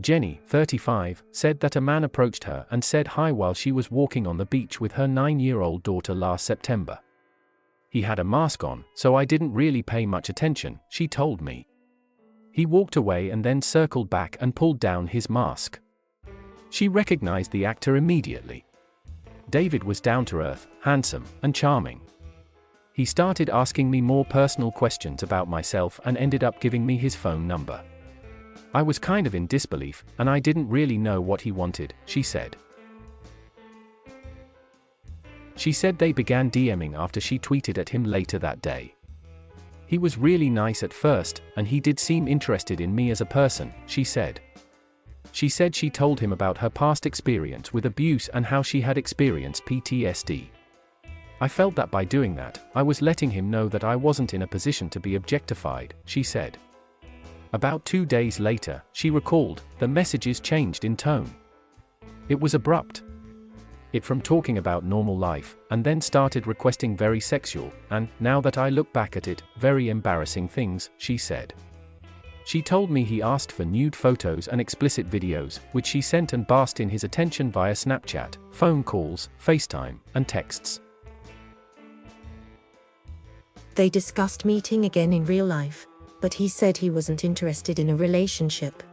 Jenny, 35, said that a man approached her and said hi while she was walking on the beach with her 9-year-old daughter last September. He had a mask on, so I didn't really pay much attention, she told me. He walked away and then circled back and pulled down his mask. She recognized the actor immediately. David was down to earth, handsome, and charming. He started asking me more personal questions about myself and ended up giving me his phone number. I was kind of in disbelief, and I didn't really know what he wanted, she said. She said they began DMing after she tweeted at him later that day. He was really nice at first, and he did seem interested in me as a person, she said. She said she told him about her past experience with abuse and how she had experienced PTSD. I felt that by doing that, I was letting him know that I wasn't in a position to be objectified, she said. About 2 days later, she recalled, the messages changed in tone. It was abrupt. It from talking about normal life, and then started requesting very sexual, and, now that I look back at it, very embarrassing things, she said. She told me he asked for nude photos and explicit videos, which she sent and basked in his attention via Snapchat, phone calls, FaceTime, and texts. They discussed meeting again in real life, but he said he wasn't interested in a relationship.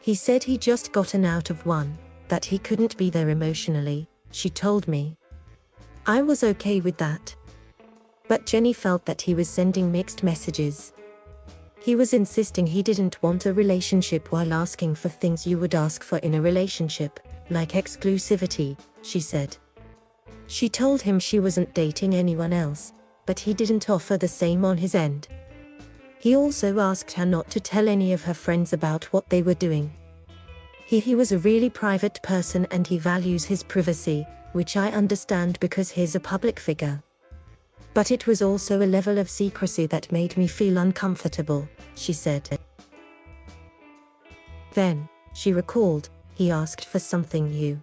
He said he just gotten out of one, that he couldn't be there emotionally, she told me. I was okay with that. But Jenny felt that he was sending mixed messages. He was insisting he didn't want a relationship while asking for things you would ask for in a relationship, like exclusivity, she said. She told him she wasn't dating anyone else, but he didn't offer the same on his end. He also asked her not to tell any of her friends about what they were doing. He was a really private person and he values his privacy, which I understand because he's a public figure. But it was also a level of secrecy that made me feel uncomfortable, she said. Then, she recalled, he asked for something new.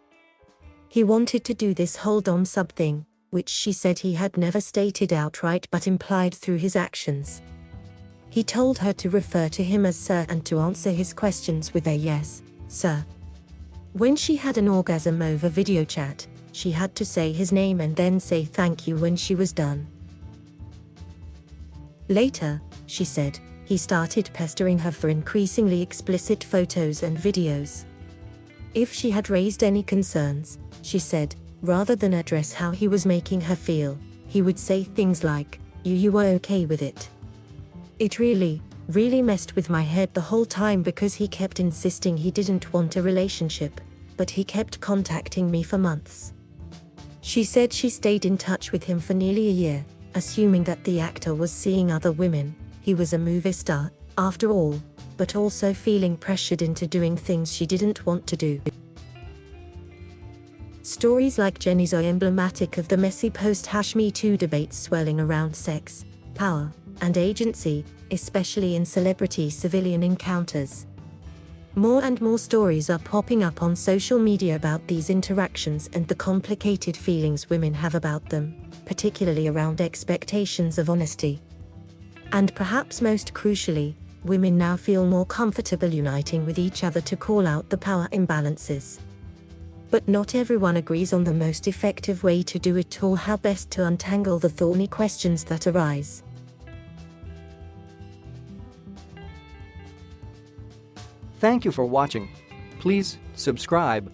He wanted to do this hold on sub thing, which she said he had never stated outright but implied through his actions. He told her to refer to him as sir and to answer his questions with a yes, sir. When she had an orgasm over video chat, she had to say his name and then say thank you when she was done. Later, she said, he started pestering her for increasingly explicit photos and videos. If she had raised any concerns, she said, rather than address how he was making her feel, he would say things like, you were okay with it. It really messed with my head the whole time because he kept insisting he didn't want a relationship, but he kept contacting me for months. She said she stayed in touch with him for nearly a year, assuming that the actor was seeing other women. He was a movie star, after all, but also feeling pressured into doing things she didn't want to do. Stories like Jenny's are emblematic of the messy post-Me Too debates swelling around sex, power, and agency, especially in celebrity-civilian encounters. More and more stories are popping up on social media about these interactions and the complicated feelings women have about them, particularly around expectations of honesty. And perhaps most crucially, women now feel more comfortable uniting with each other to call out the power imbalances. But not everyone agrees on the most effective way to do it or how best to untangle the thorny questions that arise. Thank you for watching. Please subscribe.